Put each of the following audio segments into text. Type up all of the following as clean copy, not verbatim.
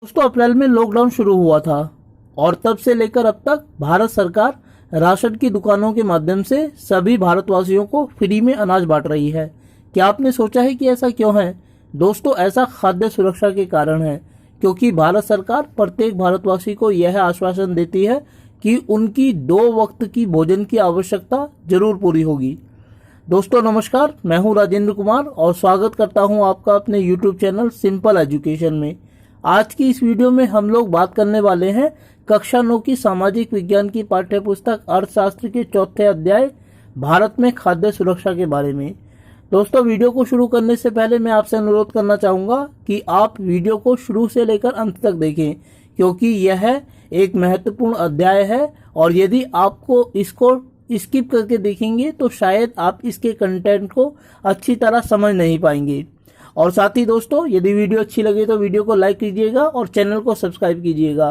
दोस्तों अप्रैल में लॉकडाउन शुरू हुआ था और तब से लेकर अब तक भारत सरकार राशन की दुकानों के माध्यम से सभी भारतवासियों को फ्री में अनाज बांट रही है। क्या आपने सोचा है कि ऐसा क्यों है? दोस्तों ऐसा खाद्य सुरक्षा के कारण है, क्योंकि भारत सरकार प्रत्येक भारतवासी को यह आश्वासन देती है कि उनकी 2 वक्त की भोजन की आवश्यकता जरूर पूरी होगी। दोस्तों नमस्कार, मैं हूं राजेंद्र कुमार और स्वागत करता हूं आपका अपने YouTube चैनल सिंपल एजुकेशन में। आज की इस वीडियो में हम लोग बात करने वाले हैं कक्षा 9 की सामाजिक विज्ञान की पाठ्य पुस्तक अर्थशास्त्र के 4थे अध्याय भारत में खाद्य सुरक्षा के बारे में। दोस्तों वीडियो को शुरू करने से पहले मैं आपसे अनुरोध करना चाहूँगा कि आप वीडियो को शुरू से लेकर अंत तक देखें, क्योंकि यह एक महत्वपूर्ण अध्याय है और यदि आपको इसको स्किप करके देखेंगे तो शायद आप इसके कंटेंट को अच्छी तरह समझ नहीं पाएंगे। और साथ ही दोस्तों यदि वीडियो अच्छी लगे तो वीडियो को लाइक कीजिएगा और चैनल को सब्सक्राइब कीजिएगा।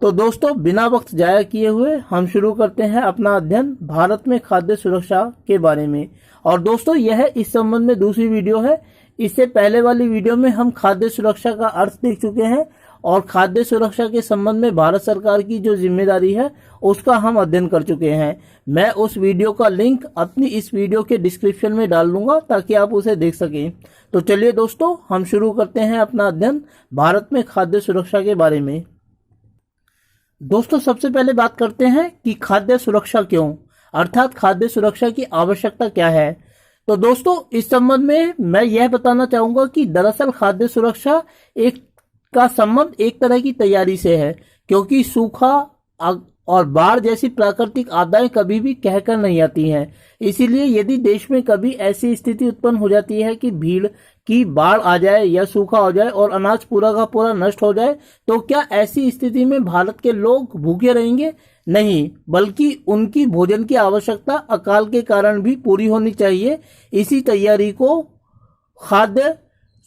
तो दोस्तों बिना वक्त जाया किए हुए हम शुरू करते हैं अपना अध्ययन भारत में खाद्य सुरक्षा के बारे में। और दोस्तों यह इस संबंध में दूसरी वीडियो है। इससे पहले वाली वीडियो में हम खाद्य सुरक्षा का अर्थ देख चुके हैं और खाद्य सुरक्षा के संबंध में भारत सरकार की जो जिम्मेदारी है उसका हम अध्ययन कर चुके हैं। मैं उस वीडियो का लिंक अपनी इस वीडियो के डिस्क्रिप्शन में डाल दूंगा ताकि आप उसे देख सकें। तो चलिए दोस्तों हम शुरू करते हैं अपना अध्ययन भारत में खाद्य सुरक्षा के बारे में। दोस्तों सबसे पहले बात करते हैं कि खाद्य सुरक्षा क्यों, अर्थात खाद्य सुरक्षा की आवश्यकता क्या है। तो दोस्तों इस संबंध में मैं यह बताना चाहूंगा कि दरअसल खाद्य सुरक्षा का संबंध एक तरह की तैयारी से है, क्योंकि सूखा और बाढ़ जैसी प्राकृतिक आपदाएं कभी भी कहकर नहीं आती हैं। इसीलिए यदि देश में कभी ऐसी स्थिति उत्पन्न हो जाती है कि भीड़ की बाढ़ आ जाए या सूखा हो जाए और अनाज पूरा का पूरा नष्ट हो जाए, तो क्या ऐसी स्थिति में भारत के लोग भूखे रहेंगे? नहीं, बल्कि उनकी भोजन की आवश्यकता अकाल के कारण भी पूरी होनी चाहिए। इसी तैयारी को खाद्य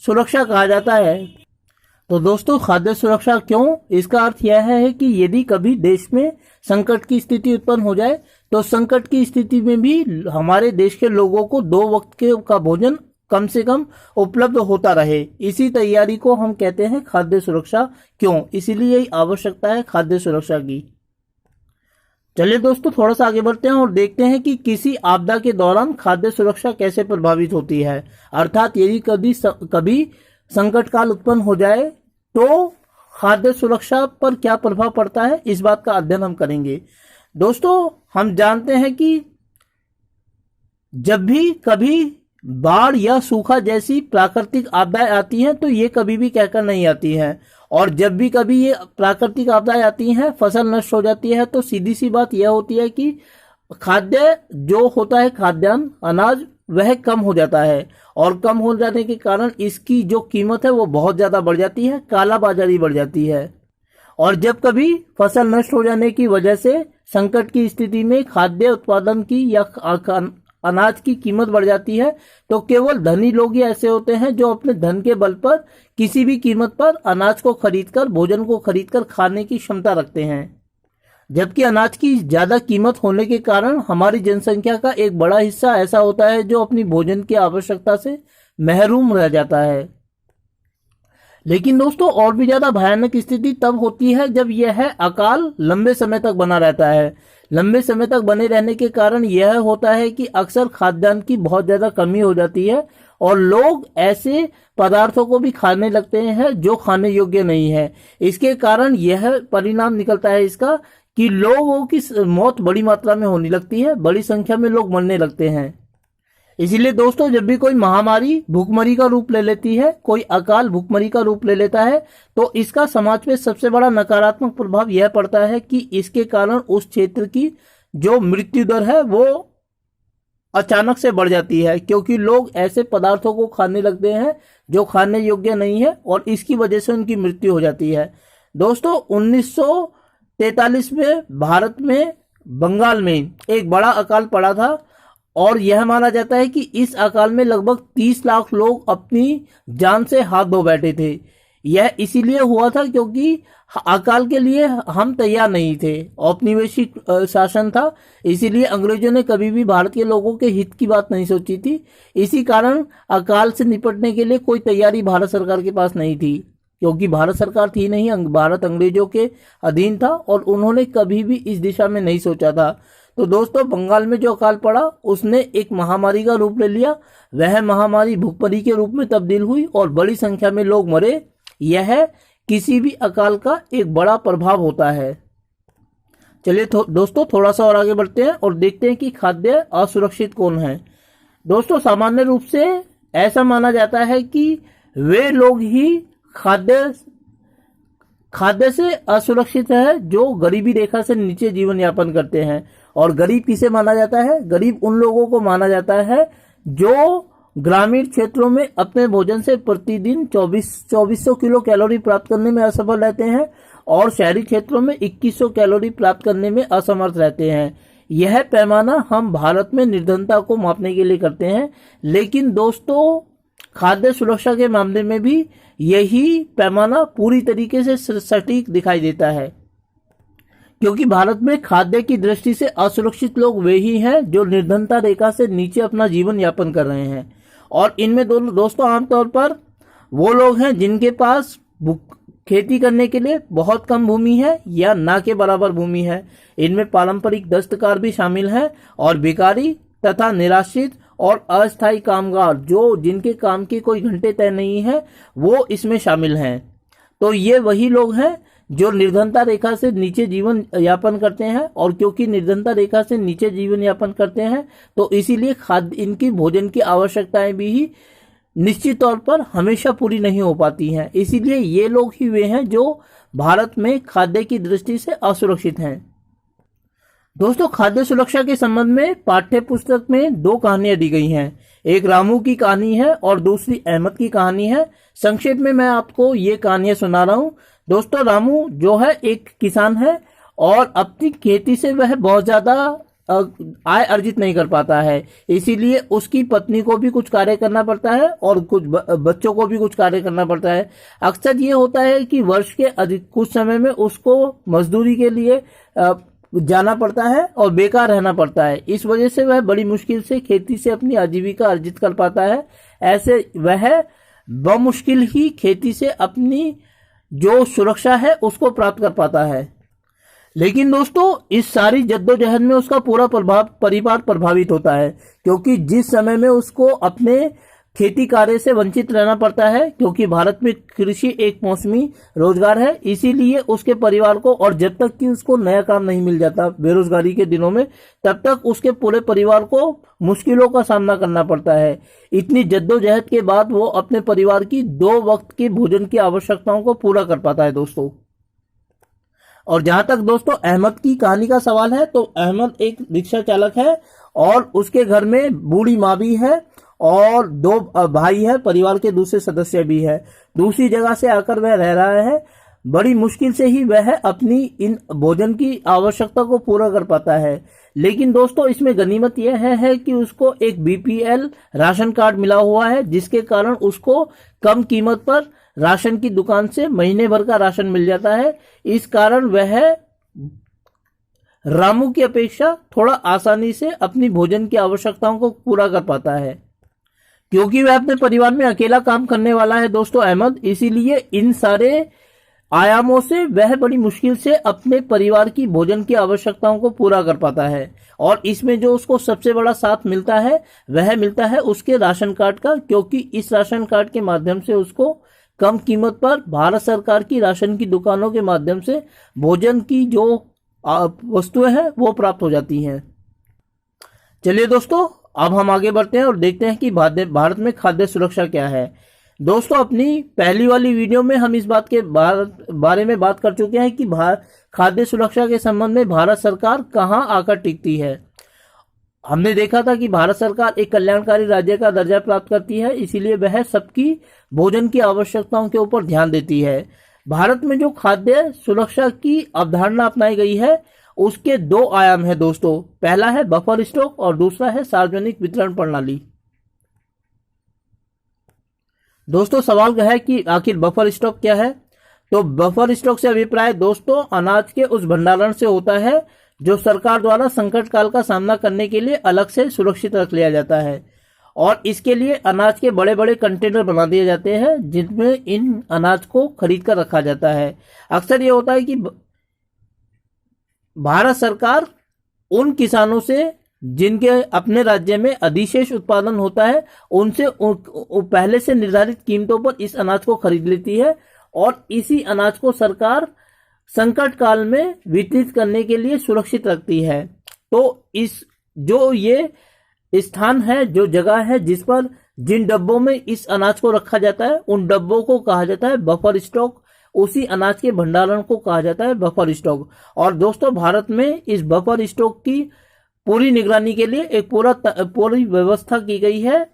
सुरक्षा कहा जाता है। तो दोस्तों खाद्य सुरक्षा क्यों, इसका अर्थ यह है कि यदि कभी देश में संकट की स्थिति उत्पन्न हो जाए तो संकट की स्थिति में भी हमारे देश के लोगों को 2 वक्त का भोजन कम से कम उपलब्ध होता रहे। इसी तैयारी को हम कहते हैं खाद्य सुरक्षा क्यों, इसीलिए यही आवश्यकता है खाद्य सुरक्षा की। चलिए दोस्तों थोड़ा सा आगे बढ़ते हैं और देखते हैं कि किसी आपदा के दौरान खाद्य सुरक्षा कैसे प्रभावित होती है। अर्थात यदि कभी संकट काल उत्पन्न हो जाए तो खाद्य सुरक्षा पर क्या प्रभाव पड़ता है, इस बात का अध्ययन हम करेंगे। दोस्तों हम जानते हैं कि जब भी कभी बाढ़ या सूखा जैसी प्राकृतिक आपदाएं आती हैं तो ये कभी भी कहकर नहीं आती हैं, और जब भी कभी ये प्राकृतिक आपदाएं आती हैं, फसल नष्ट हो जाती है, तो सीधी सी बात यह होती है कि खाद्य जो होता है, खाद्यान्न अनाज, वह कम हो जाता है और कम हो जाने के कारण इसकी जो कीमत है वो बहुत ज्यादा बढ़ जाती है, काला बाजारी बढ़ जाती है। और जब कभी फसल नष्ट हो जाने की वजह से संकट की स्थिति में खाद्य उत्पादन की या अनाज की कीमत बढ़ जाती है, तो केवल धनी लोग ही ऐसे होते हैं जो अपने धन के बल पर किसी भी कीमत पर अनाज को खरीदकर, भोजन को खरीदकर खाने की क्षमता रखते हैं। जबकि अनाज की ज्यादा कीमत होने के कारण हमारी जनसंख्या का एक बड़ा हिस्सा ऐसा होता है जो अपनी भोजन की आवश्यकता से महरूम रह जाता है। लेकिन दोस्तों और भी ज्यादा भयानक स्थिति तब होती है जब यह अकाल लंबे समय तक बना रहता है। लंबे समय तक बने रहने के कारण यह होता है कि अक्सर खाद्यान्न की बहुत ज्यादा कमी हो जाती है और लोग ऐसे पदार्थों को भी खाने लगते हैं जो खाने योग्य नहीं है। इसके कारण यह परिणाम निकलता है इसका कि लोगों की मौत बड़ी मात्रा में होने लगती है, बड़ी संख्या में लोग मरने लगते हैं। इसीलिए दोस्तों जब भी कोई महामारी भूखमरी का रूप ले लेती है, कोई अकाल भूखमरी का रूप ले लेता है, तो इसका समाज पे सबसे बड़ा नकारात्मक प्रभाव यह पड़ता है कि इसके कारण उस क्षेत्र की जो मृत्यु दर है वो अचानक से बढ़ जाती है, क्योंकि लोग ऐसे पदार्थों को खाने लगते हैं जो खाने योग्य नहीं है और इसकी वजह से उनकी मृत्यु हो जाती है। दोस्तों 1943 में भारत में बंगाल में एक बड़ा अकाल पड़ा था और यह माना जाता है कि इस अकाल में लगभग 30 लाख लोग अपनी जान से हाथ धो बैठे थे। यह इसीलिए हुआ था क्योंकि अकाल के लिए हम तैयार नहीं थे, औपनिवेशिक शासन था, इसीलिए अंग्रेजों ने कभी भी भारत के लोगों के हित की बात नहीं सोची थी। इसी कारण अकाल से निपटने के लिए कोई तैयारी भारत सरकार के पास नहीं थी। क्योंकि भारत सरकार थी नहीं, भारत अंग्रेजों के अधीन था और उन्होंने कभी भी इस दिशा में नहीं सोचा था। तो दोस्तों, बंगाल में जो अकाल पड़ा उसने एक महामारी का रूप ले लिया। वह महामारी भूखमरी के रूप में तब्दील हुई और बड़ी संख्या में लोग मरे। यह किसी भी अकाल का एक बड़ा प्रभाव होता है। चलिए दोस्तों, थोड़ा सा और आगे बढ़ते हैं और देखते हैं कि खाद्य असुरक्षित कौन है। दोस्तों, सामान्य रूप से ऐसा माना जाता है कि वे लोग ही खाद्य से असुरक्षित है जो गरीबी रेखा से नीचे जीवन यापन करते हैं। और गरीब किसे माना जाता है? गरीब उन लोगों को माना जाता है जो ग्रामीण क्षेत्रों में अपने भोजन से प्रतिदिन 2400 किलो कैलोरी प्राप्त करने में असफल रहते हैं और शहरी क्षेत्रों में 2100 कैलोरी प्राप्त करने में असमर्थ रहते हैं। यह पैमाना हम भारत में निर्धनता को मापने के लिए करते हैं, लेकिन दोस्तों, खाद्य सुरक्षा के मामले में भी यही पैमाना पूरी तरीके से सटीक दिखाई देता है, क्योंकि भारत में खाद्य की दृष्टि से असुरक्षित लोग वे ही हैं जो निर्धनता रेखा से नीचे अपना जीवन यापन कर रहे हैं। और इनमें दोस्तों आमतौर पर वो लोग हैं जिनके पास खेती करने के लिए बहुत कम भूमि है या ना के बराबर भूमि है। इनमें पारंपरिक दस्तकार भी शामिल हैं और भिखारी तथा निराश्रित और अस्थायी कामगार जो जिनके काम के कोई घंटे तय नहीं है, वो इसमें शामिल हैं। तो ये वही लोग हैं जो निर्धनता रेखा से नीचे जीवन यापन करते हैं। और क्योंकि निर्धनता रेखा से नीचे जीवन यापन करते हैं तो इसीलिए इनकी भोजन की आवश्यकताएं भी निश्चित तौर पर हमेशा पूरी नहीं हो पाती हैं। इसीलिए ये लोग ही वे हैं जो भारत में खाद्य की दृष्टि से असुरक्षित हैं। दोस्तों, खाद्य सुरक्षा के संबंध में पाठ्य पुस्तक में 2 कहानियां दी गई हैं। एक रामू की कहानी है और दूसरी अहमद की कहानी है। संक्षेप में मैं आपको ये कहानियां सुना रहा हूं। दोस्तों, रामू जो है एक किसान है और अपनी खेती से वह बहुत ज्यादा आय अर्जित नहीं कर पाता है। इसीलिए उसकी पत्नी को भी कुछ कार्य करना पड़ता है और कुछ बच्चों को भी कुछ कार्य करना पड़ता है। अक्सर ये होता है कि वर्ष के कुछ समय में उसको मजदूरी के लिए जाना पड़ता है और बेकार रहना पड़ता है। इस वजह से वह बड़ी मुश्किल से खेती से अपनी आजीविका अर्जित कर पाता है। ऐसे वह बमुश्किल ही खेती से अपनी जो सुरक्षा है उसको प्राप्त कर पाता है। लेकिन दोस्तों, इस सारी जद्दोजहद में उसका पूरा परिवार प्रभावित होता है, क्योंकि जिस समय में उसको अपने खेती कार्य से वंचित रहना पड़ता है, क्योंकि भारत में कृषि एक मौसमी रोजगार है, इसीलिए उसके परिवार को, और जब तक कि उसको नया काम नहीं मिल जाता बेरोजगारी के दिनों में, तब तक उसके पूरे परिवार को मुश्किलों का सामना करना पड़ता है। इतनी जद्दोजहद के बाद वो अपने परिवार की 2 वक्त की भोजन की आवश्यकताओं को पूरा कर पाता है दोस्तों। और जहां तक दोस्तों अहमद की कहानी का सवाल है, तो अहमद एक रिक्शा चालक है और उसके घर में बूढ़ी माँ भी है और 2 भाई है, परिवार के दूसरे सदस्य भी है। दूसरी जगह से आकर वह रह रहा है। बड़ी मुश्किल से ही वह अपनी इन भोजन की आवश्यकता को पूरा कर पाता है। लेकिन दोस्तों, इसमें गनीमत यह है कि उसको एक बीपीएल राशन कार्ड मिला हुआ है, जिसके कारण उसको कम कीमत पर राशन की दुकान से महीने भर का राशन मिल जाता है। इस कारण वह रामू की अपेक्षा थोड़ा आसानी से अपनी भोजन की आवश्यकताओं को पूरा कर पाता है। क्योंकि वह अपने परिवार में अकेला काम करने वाला है दोस्तों अहमद, इसीलिए इन सारे आयामों से वह बड़ी मुश्किल से अपने परिवार की भोजन की आवश्यकताओं को पूरा कर पाता है। और इसमें जो उसको सबसे बड़ा साथ मिलता है वह मिलता है उसके राशन कार्ड का, क्योंकि इस राशन कार्ड के माध्यम से उसको कम कीमत पर भारत सरकार की राशन की दुकानों के माध्यम से भोजन की जो वस्तुएं हैं वो प्राप्त हो जाती हैं। चलिए दोस्तों, अब हम आगे बढ़ते हैं और देखते हैं कि भारत में खाद्य सुरक्षा क्या है। दोस्तों, अपनी पहली वाली वीडियो में हम इस बात के बारे में बात कर चुके हैं कि खाद्य सुरक्षा के संबंध में भारत सरकार कहां आकर टिकती है। हमने देखा था कि भारत सरकार एक कल्याणकारी राज्य का दर्जा प्राप्त करती है, इसीलिए वह सबकी भोजन की आवश्यकताओं के ऊपर ध्यान देती है। भारत में जो खाद्य सुरक्षा की अवधारणा अपनाई गई है उसके 2 आयाम है दोस्तों। पहला है बफर स्टॉक और दूसरा है सार्वजनिक वितरण प्रणाली। दोस्तों, सवाल है कि आखिर बफर स्टॉक क्या है। तो बफर स्टॉक से अभिप्राय दोस्तों अनाज के उस भंडारण से होता है जो सरकार द्वारा संकट काल का सामना करने के लिए अलग से सुरक्षित रख लिया जाता है। और इसके लिए अनाज के बड़े बड़े कंटेनर बना दिए जाते हैं जिनमें इन अनाज को खरीद कर रखा जाता है। अक्सर ये होता है कि भारत सरकार उन किसानों से जिनके अपने राज्य में अधिशेष उत्पादन होता है उनसे पहले से निर्धारित कीमतों पर इस अनाज को खरीद लेती है और इसी अनाज को सरकार संकट काल में वितरित करने के लिए सुरक्षित रखती है। तो इस जो ये स्थान है, जो जगह है जिस पर जिन डब्बों में इस अनाज को रखा जाता है उन डब्बों को कहा जाता है बफर स्टॉक। उसी अनाज के भंडारण को कहा जाता है बफर स्टॉक। और दोस्तों, भारत में इस बफर स्टॉक की पूरी निगरानी के लिए एक पूरी व्यवस्था की गई है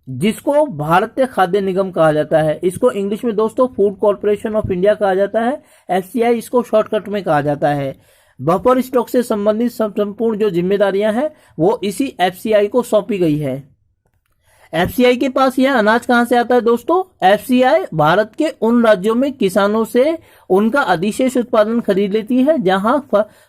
जिसको भारतीय खाद्य निगम कहा जाता है। इसको इंग्लिश में दोस्तों फूड कॉर्पोरेशन ऑफ इंडिया कहा जाता है, FCI इसको शॉर्टकट में कहा जाता है। बफर स्टॉक से संबंधित संपूर्ण जो जिम्मेदारियां हैं वो इसी FCI को सौंपी गई है। FCI के पास यह अनाज कहां से आता है दोस्तों? FCI भारत के उन राज्यों में किसानों से उनका अधिशेष उत्पादन खरीद लेती है जहां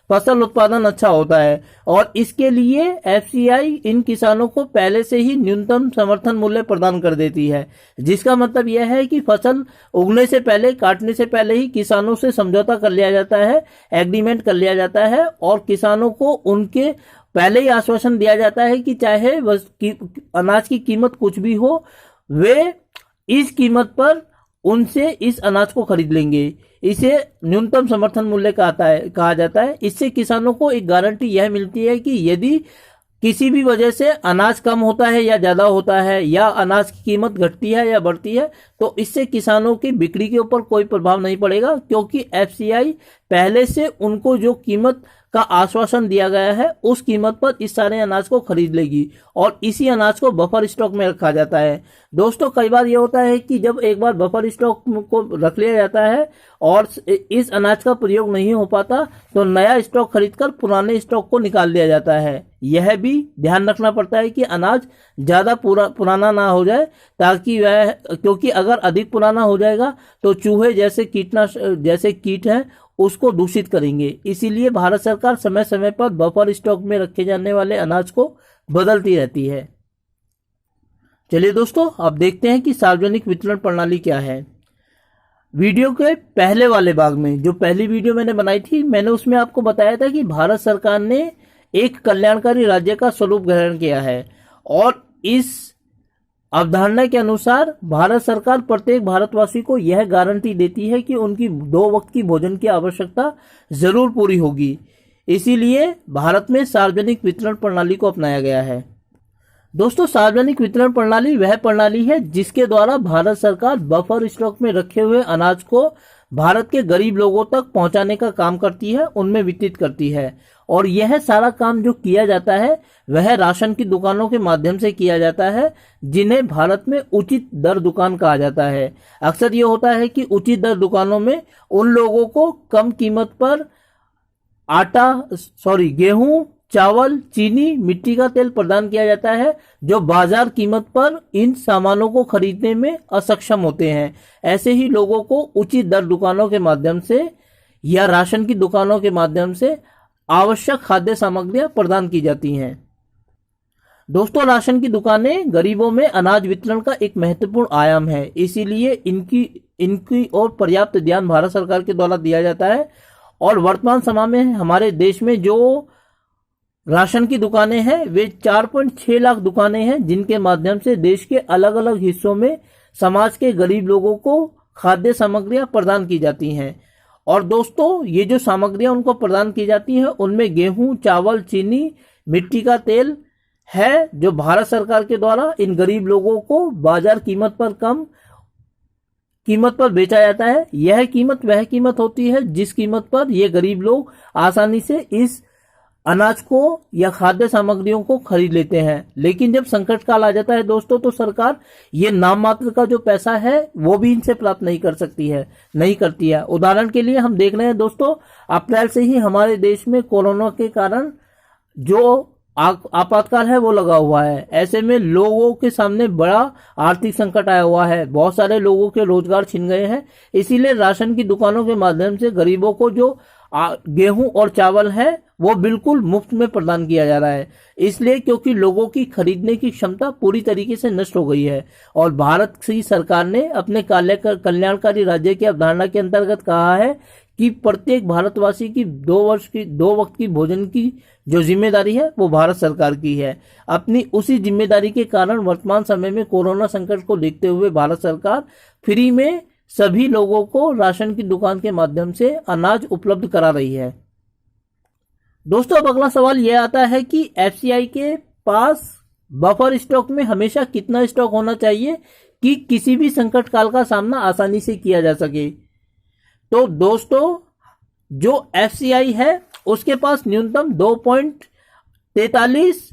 फसल उत्पादन अच्छा होता है और इसके लिए FCI इन किसानों को पहले से ही न्यूनतम समर्थन मूल्य प्रदान कर देती है, जिसका मतलब यह है कि फसल उगने से पहले, काटने से पहले ही किसानों से समझौता कर लिया जाता है, एग्रीमेंट कर लिया जाता है और किसानों को उनके पहले ही आश्वासन दिया जाता है कि चाहे अनाज की कीमत कुछ भी हो, वे इस कीमत पर उनसे इस अनाज को खरीद लेंगे। इसे न्यूनतम समर्थन मूल्य कहा जाता है। इससे किसानों को एक गारंटी यह मिलती है कि यदि किसी भी वजह से अनाज कम होता है या ज्यादा होता है या अनाज की कीमत घटती है या बढ़ती है तो इससे किसानों की बिक्री के ऊपर कोई प्रभाव नहीं पड़ेगा, क्योंकि FCI पहले से उनको जो कीमत का आश्वासन दिया गया है उस कीमत पर इस सारे अनाज को खरीद लेगी और इसी अनाज को बफर स्टॉक में रखा जाता है। दोस्तों, कई बार ये होता है कि जब एक बार बफर स्टॉक को रख लिया जाता है और इस अनाज का प्रयोग नहीं हो पाता तो नया स्टॉक खरीदकर पुराने स्टॉक को निकाल दिया जाता है। यह भी ध्यान रखना पड़ता है कि अनाज ज्यादा पुराना ना हो जाए, ताकि क्योंकि अगर अधिक पुराना हो जाएगा तो चूहे जैसे कीट हैं उसको दूषित करेंगे। इसीलिए भारत सरकार समय समय पर बफर स्टॉक में रखे जाने वाले अनाज को बदलती रहती है। चलिए दोस्तों, अब देखते हैं कि सार्वजनिक वितरण प्रणाली क्या है। वीडियो के पहले वाले भाग में, जो पहली वीडियो मैंने बनाई थी, मैंने उसमें आपको बताया था कि भारत सरकार ने एक कल्याणकारी राज्य का स्वरूप ग्रहण किया है और इस अवधारणा के अनुसार भारत सरकार प्रत्येक भारतवासी को यह गारंटी देती है कि उनकी 2 वक्त की भोजन की आवश्यकता जरूर पूरी होगी। इसीलिए भारत में सार्वजनिक वितरण प्रणाली को अपनाया गया है। दोस्तों, सार्वजनिक वितरण प्रणाली वह प्रणाली है जिसके द्वारा भारत सरकार बफर स्टॉक में रखे हुए अनाज को भारत के गरीब लोगों तक पहुंचाने का काम करती है, उनमें वितरित करती है। और यह सारा काम जो किया जाता है वह राशन की दुकानों के माध्यम से किया जाता है, जिन्हें भारत में उचित दर दुकान कहा जाता है। अक्सर ये होता है कि उचित दर दुकानों में उन लोगों को कम कीमत पर गेहूं, चावल, चीनी, मिट्टी का तेल प्रदान किया जाता है जो बाजार कीमत पर इन सामानों को खरीदने में असक्षम होते हैं। ऐसे ही लोगों को उचित दर दुकानों के माध्यम से या राशन की दुकानों के माध्यम से आवश्यक खाद्य सामग्रियां प्रदान की जाती हैं। दोस्तों, राशन की दुकानें गरीबों में अनाज वितरण का एक महत्वपूर्ण आयाम है, इसीलिए इनकी ओर पर्याप्त ध्यान भारत सरकार के द्वारा दिया जाता है। और वर्तमान समय में हमारे देश में जो राशन की दुकानें हैं वे 4.6 लाख दुकानें हैं, जिनके माध्यम से देश के अलग अलग हिस्सों में समाज के गरीब लोगों को खाद्य सामग्रियां प्रदान की जाती हैं। और दोस्तों, ये जो सामग्रियां उनको प्रदान की जाती हैं उनमें गेहूं, चावल, चीनी, मिट्टी का तेल है, जो भारत सरकार के द्वारा इन गरीब लोगों को बाजार कीमत पर कम कीमत पर बेचा जाता है। यह कीमत वह कीमत होती है जिस कीमत पर ये गरीब लोग आसानी से इस अनाज को या खाद्य सामग्रियों को खरीद लेते हैं। लेकिन जब संकट काल आ जाता है दोस्तों, तो सरकार ये नाम मात्र का जो पैसा है वो भी इनसे प्राप्त नहीं करती है। उदाहरण के लिए हम देख रहे हैं दोस्तों, अप्रैल से ही हमारे देश में कोरोना के कारण जो आपातकाल है वो लगा हुआ है। ऐसे में लोगों के सामने बड़ा आर्थिक संकट आया हुआ है, बहुत सारे लोगों के रोजगार छिन गए हैं। इसीलिए राशन की दुकानों के माध्यम से गरीबों को जो गेहूं और चावल है वो बिल्कुल मुफ्त में प्रदान किया जा रहा है। इसलिए क्योंकि लोगों की खरीदने की क्षमता पूरी तरीके से नष्ट हो गई है और भारत की सरकार ने अपने कल्याणकारी राज्य की अवधारणा के अंतर्गत कहा है कि प्रत्येक भारतवासी की 2 वक्त की भोजन की जो जिम्मेदारी है वो भारत सरकार की है। अपनी उसी जिम्मेदारी के कारण वर्तमान समय में कोरोना संकट को देखते हुए भारत सरकार फ्री में सभी लोगों को राशन की दुकान के माध्यम से अनाज उपलब्ध करा रही है। दोस्तों, अब अगला सवाल यह आता है कि एफसीआई के पास बफर स्टॉक में हमेशा कितना स्टॉक होना चाहिए कि किसी भी संकट काल का सामना आसानी से किया जा सके। तो दोस्तों, जो एफसीआई है उसके पास न्यूनतम 2.43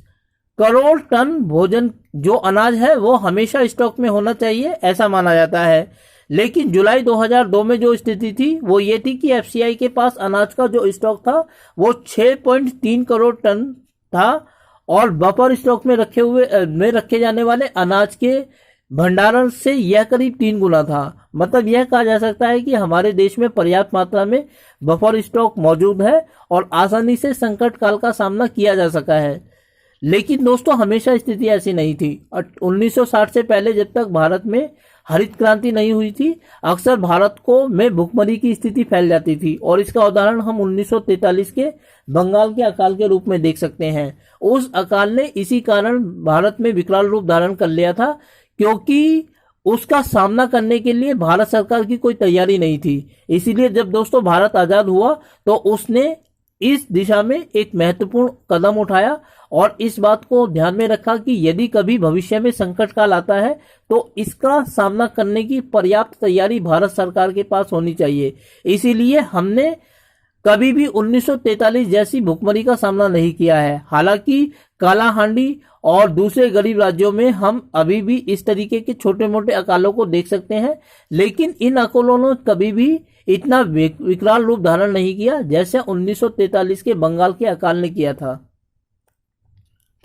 करोड़ टन भोजन जो अनाज है वो हमेशा स्टॉक में होना चाहिए, ऐसा माना जाता है। लेकिन जुलाई 2002 में जो स्थिति थी वो ये थी कि एफसीआई के पास अनाज का जो स्टॉक था वो 6.3 करोड़ टन था और बफर स्टॉक में रखे जाने वाले अनाज के भंडारण से यह करीब 3 गुना था। मतलब यह कहा जा सकता है कि हमारे देश में पर्याप्त मात्रा में बफर स्टॉक मौजूद है और आसानी से संकट काल का सामना किया जा सका है। लेकिन दोस्तों, हमेशा स्थिति ऐसी नहीं थी। 1960 से पहले जब तक भारत में हरित क्रांति नहीं हुई थी, अक्सर भारत में भुखमरी की स्थिति फैल जाती थी और इसका उदाहरण हम 1943 के बंगाल के अकाल के रूप में देख सकते हैं। उस अकाल ने इसी कारण भारत में विकराल रूप धारण कर लिया था क्योंकि उसका सामना करने के लिए भारत सरकार की कोई तैयारी नहीं थी। इसीलिए जब दोस्तों भारत आजाद हुआ तो उसने इस दिशा में एक महत्वपूर्ण कदम उठाया और इस बात को ध्यान में रखा कि यदि कभी भविष्य में संकट काल आता है तो इसका सामना करने की पर्याप्त तैयारी भारत सरकार के पास होनी चाहिए। इसीलिए हमने कभी भी 1943 जैसी भुखमरी का सामना नहीं किया है। हालांकि कालाहांडी और दूसरे गरीब राज्यों में हम अभी भी इस तरीके के छोटे मोटे अकालों को देख सकते हैं, लेकिन इन अकालों ने कभी भी इतना विकराल रूप धारण नहीं किया जैसे 1943 के बंगाल के अकाल ने किया था।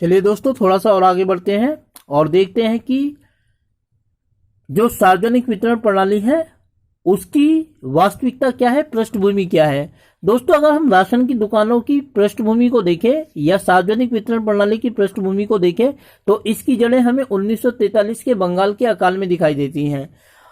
चलिए दोस्तों, थोड़ा सा और आगे बढ़ते हैं और देखते हैं कि जो सार्वजनिक वितरण प्रणाली है उसकी वास्तविकता क्या है, पृष्ठभूमि क्या है। दोस्तों, अगर हम राशन की दुकानों की पृष्ठभूमि को देखें या सार्वजनिक वितरण प्रणाली की पृष्ठभूमि को देखें तो इसकी जड़ें हमें 1943 के बंगाल के अकाल में दिखाई देती हैं।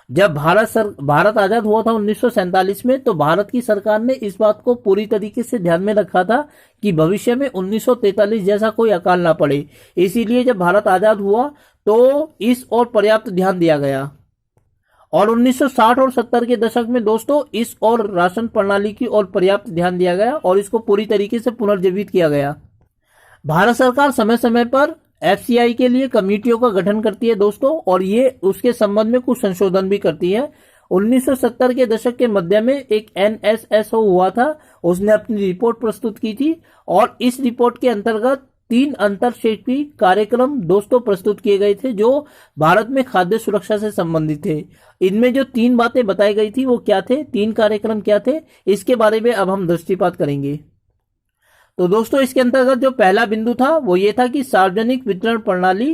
जब भारत आजाद हुआ था 1947 में, तो भारत की सरकार ने इस बात को पूरी तरीके से ध्यान में रखा था कि भविष्य में 1943 जैसा कोई अकाल ना पड़े। इसीलिए जब भारत आजाद हुआ तो इस ओर पर्याप्त ध्यान दिया गया और 1960 और 70 के दशक में दोस्तों इस और राशन प्रणाली की ओर पर्याप्त ध्यान दिया गया और इसको पूरी तरीके से पुनर्जीवित किया गया। भारत सरकार समय समय पर एफसीआई के लिए कमेटियों का गठन करती है दोस्तों, और ये उसके संबंध में कुछ संशोधन भी करती है। 1970 के दशक के मध्य में एक NSSO हुआ था, उसने अपनी रिपोर्ट प्रस्तुत की थी और इस रिपोर्ट के अंतर्गत 3 अंतर क्षेत्रीय कार्यक्रम दोस्तों प्रस्तुत किए गए थे जो भारत में खाद्य सुरक्षा से संबंधित थे। इनमें जो 3 बातें बताई गई थी वो क्या थे, 3 कार्यक्रम क्या थे, इसके बारे में अब हम दृष्टिपात करेंगे। तो दोस्तों, इसके अंतर्गत जो पहला बिंदु था वो ये था कि सार्वजनिक वितरण प्रणाली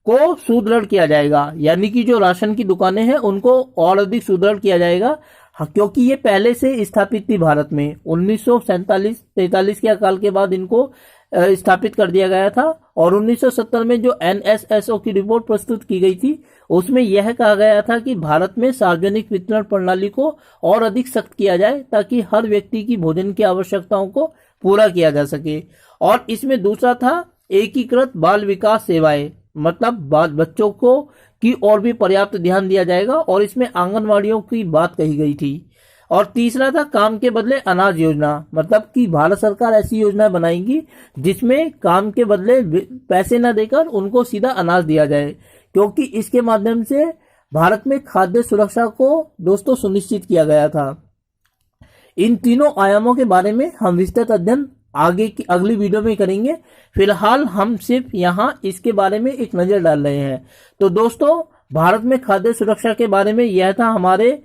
को सुदृढ़ किया जाएगा, यानी कि जो राशन की दुकानें हैं उनको और अधिक सुदृढ़ किया जाएगा, क्योंकि ये पहले से स्थापित थी भारत में। 1947-43 के अकाल के बाद इनको स्थापित कर दिया गया था और 1970 में जो NSSO की रिपोर्ट प्रस्तुत की गई थी उसमें यह कहा गया था कि भारत में सार्वजनिक वितरण प्रणाली को और अधिक सख्त किया जाए ताकि हर व्यक्ति की भोजन की आवश्यकताओं को पूरा किया जा सके। और इसमें दूसरा था एकीकृत बाल विकास सेवाएं, मतलब बच्चों को की और भी पर्याप्त ध्यान दिया जाएगा और इसमें आंगनवाड़ियों की बात कही गई थी। और तीसरा था काम के बदले अनाज योजना, मतलब कि भारत सरकार ऐसी योजना बनाएगी जिसमें काम के बदले पैसे न देकर उनको सीधा अनाज दिया जाए, क्योंकि इसके माध्यम से भारत में खाद्य सुरक्षा को दोस्तों सुनिश्चित किया गया था। इन तीनों आयामों के बारे में हम विस्तृत अध्ययन आगे की अगली वीडियो में करेंगे। फिलहाल हम सिर्फ यहाँ इसके बारे में एक नजर डाल रहे हैं। तो दोस्तों, भारत में खाद्य सुरक्षा के बारे में यह था हमारे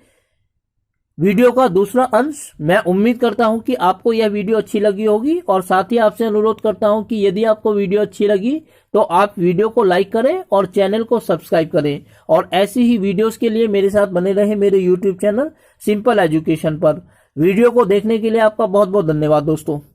वीडियो का दूसरा अंश। मैं उम्मीद करता हूं कि आपको यह वीडियो अच्छी लगी होगी और साथ ही आपसे अनुरोध करता हूं कि यदि आपको वीडियो अच्छी लगी तो आप वीडियो को लाइक करें और चैनल को सब्सक्राइब करें और ऐसी ही वीडियोस के लिए मेरे साथ बने रहे मेरे यूट्यूब चैनल सिंपल एजुकेशन पर। वीडियो को देखने के लिए आपका बहुत बहुत धन्यवाद दोस्तों।